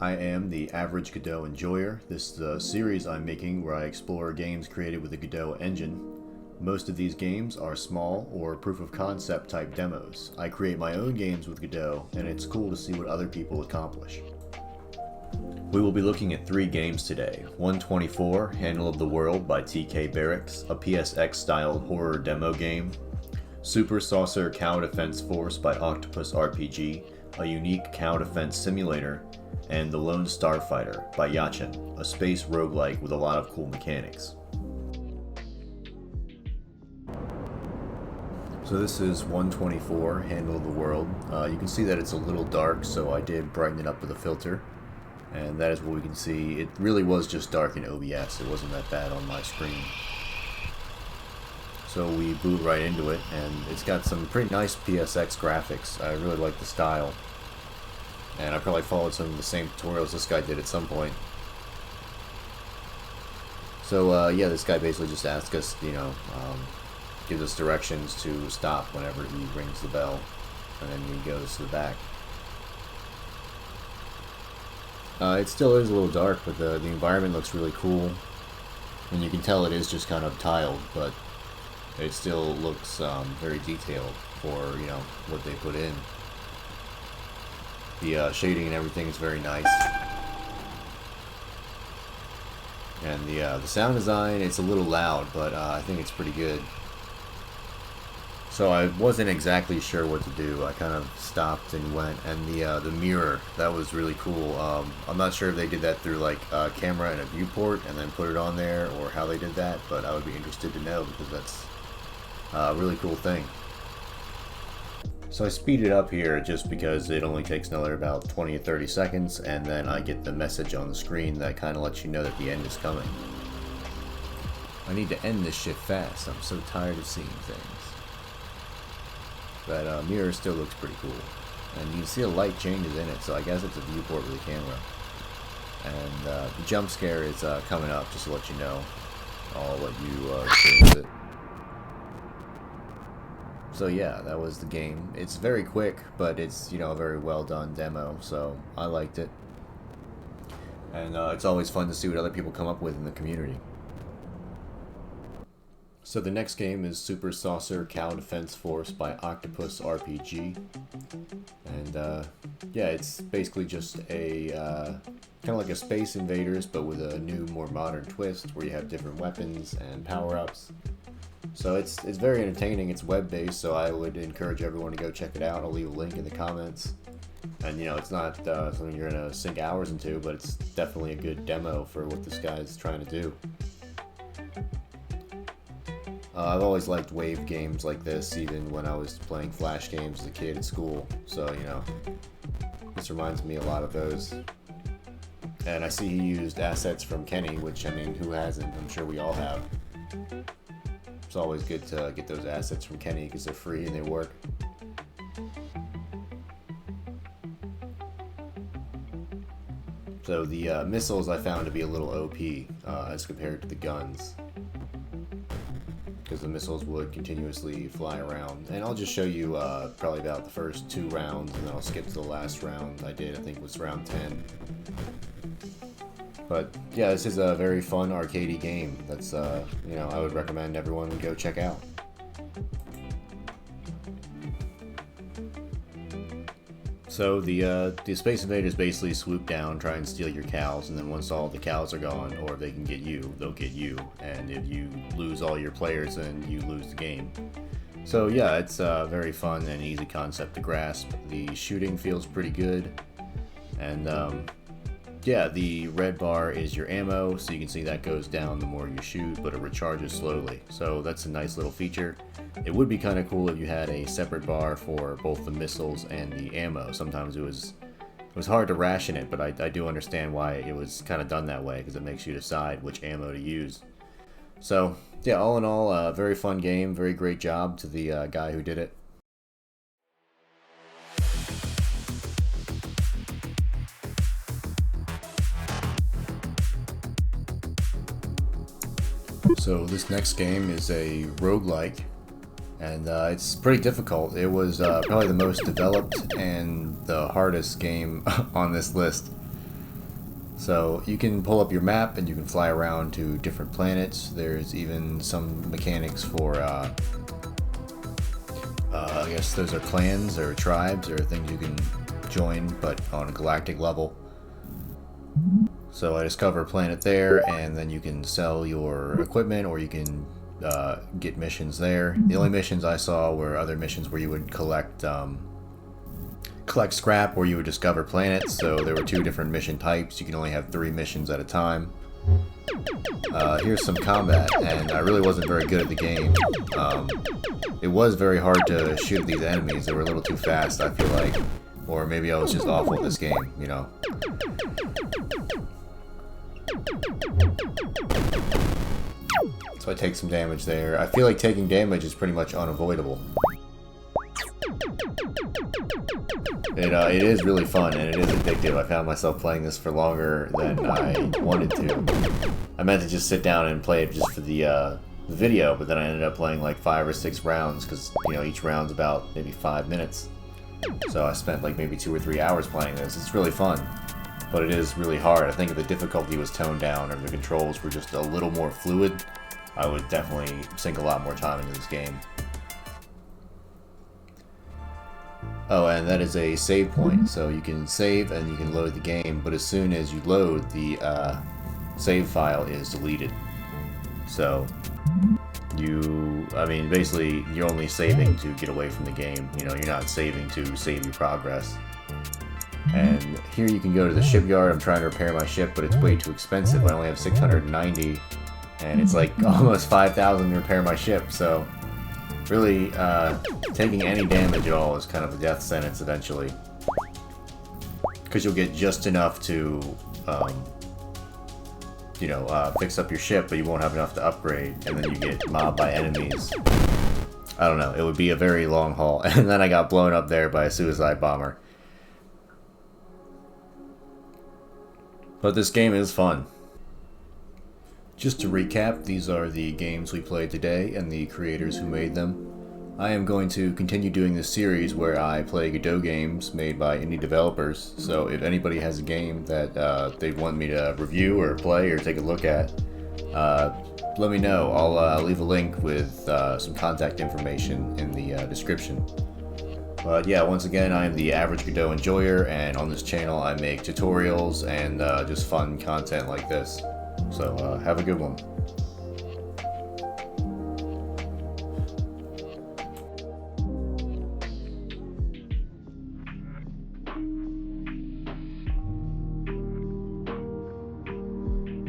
I am the average Godot enjoyer. This is a series I'm making where I explore games created with the Godot engine. Most of these games are small or proof of concept type demos. I create my own games with Godot, and it's cool to see what other people accomplish. We will be looking at 3 games today. 124, Handle of the World by TK Barracks, a PSX styled horror demo game. Super Saucer Cow Defense Force by octopusrpg, a unique cow defense simulator, and The Lone Starfighter by Yatchan, a space roguelike with a lot of cool mechanics. So this is 124, Handle of the World. You can see that it's a little dark, so I did brighten it up with a filter. And that is what we can see. It really was just dark in OBS. It wasn't that bad on my screen. So we boot right into it, and it's got some pretty nice PSX graphics. I really like the style. And I probably followed some of the same tutorials this guy did at some point. So yeah, this guy basically just asked us, gives us directions to stop whenever he rings the bell, and then he goes to the back. It still is a little dark, but the environment looks really cool, and you can tell it is just kind of tiled, but it still looks very detailed for what they put in. The shading and everything is very nice, and the sound design, it's a little loud, but I think it's pretty good. So I wasn't exactly sure what to do. I kind of stopped and went, and the mirror, that was really cool. I'm not sure if they did that through like a camera and a viewport and then put it on there, or how they did that, but I would be interested to know because that's a really cool thing. So I speed it up here just because it only takes another about 20 or 30 seconds, and then I get the message on the screen that kind of lets you know that the end is coming. I need to end this shit fast. I'm so tired of seeing things. That mirror still looks pretty cool. And you can see a light changes in it, so I guess it's a viewport with a camera. And the jump scare is coming up, just to let you know. I'll let you experience it. So yeah, that was the game. It's very quick, but it's a very well done demo, so I liked it. And it's always fun to see what other people come up with in the community. So the next game is Super Saucer Cow Defense Force by octopusrpg. And yeah, it's basically just a kind of like a Space Invaders, but with a new, more modern twist where you have different weapons and power-ups. So it's very entertaining. It's web-based, so I would encourage everyone to go check it out. I'll leave a link in the comments. And it's not something you're gonna sink hours into, but it's definitely a good demo for what this guy's trying to do. I've always liked wave games like this, even when I was playing Flash games as a kid at school. So this reminds me a lot of those. And I see he used assets from Kenny, which, I mean, who hasn't? I'm sure we all have. It's always good to get those assets from Kenny because they're free and they work. So the missiles I found to be a little OP as compared to the guns, because the missiles would continuously fly around. And I'll just show you probably about the first 2 rounds, and then I'll skip to the last round I did. I think was round 10. But yeah, this is a very fun arcadey game that's I would recommend everyone would go check out. So the Space Invaders basically swoop down, try and steal your cows, and then once all the cows are gone, or if they can get you, they'll get you. And if you lose all your players, then you lose the game. So yeah, it's a very fun and easy concept to grasp. The shooting feels pretty good, and yeah, the red bar is your ammo, so you can see that goes down the more you shoot, but it recharges slowly. So that's a nice little feature. It would be kind of cool if you had a separate bar for both the missiles and the ammo. Sometimes it was hard to ration it, but I do understand why it was kind of done that way, because it makes you decide which ammo to use. So yeah, all in all, a very fun game. Very great job to the guy who did it. So this next game is a roguelike, and it's pretty difficult. It was probably the most developed and the hardest game on this list. So you can pull up your map and you can fly around to different planets. There's even some mechanics for, I guess those are clans or tribes or things you can join, but on a galactic level. So I discover a planet there, and then you can sell your equipment, or you can get missions there. The only missions I saw were other missions where you would collect scrap, or you would discover planets. So there were 2 different mission types. You can only have 3 missions at a time. Here's some combat, and I really wasn't very good at the game. It was very hard to shoot these enemies. They were a little too fast, I feel like. Or maybe I was just awful at this game, you know. So I take some damage there. I feel like taking damage is pretty much unavoidable. It is really fun, and it is addictive. I found myself playing this for longer than I wanted to. I meant to just sit down and play it just for the video, but then I ended up playing like 5 or 6 rounds, because, you know, each round's about maybe 5 minutes. So I spent like maybe 2 or 3 hours playing this. It's really fun, but it is really hard. I think if the difficulty was toned down, or the controls were just a little more fluid, I would definitely sink a lot more time into this game. Oh, and that is a save point, so you can save and you can load the game, but as soon as you load, the save file is deleted. So basically you're only saving to get away from the game. You know, you're not saving to save your progress. And here you can go to the shipyard. I'm trying to repair my ship, but it's way too expensive. I only have 690, and it's like almost 5,000 to repair my ship, so really, taking any damage at all is kind of a death sentence eventually. Because you'll get just enough to, fix up your ship, but you won't have enough to upgrade, and then you get mobbed by enemies. I don't know, it would be a very long haul, and then I got blown up there by a suicide bomber. But this game is fun. Just to recap, these are the games we played today and the creators who made them. I am going to continue doing this series where I play Godot games made by indie developers, so if anybody has a game that they want me to review or play or take a look at, let me know. I'll leave a link with some contact information in the description. But yeah, once again, I am the average Godot enjoyer, and on this channel I make tutorials and just fun content like this. So have a good one.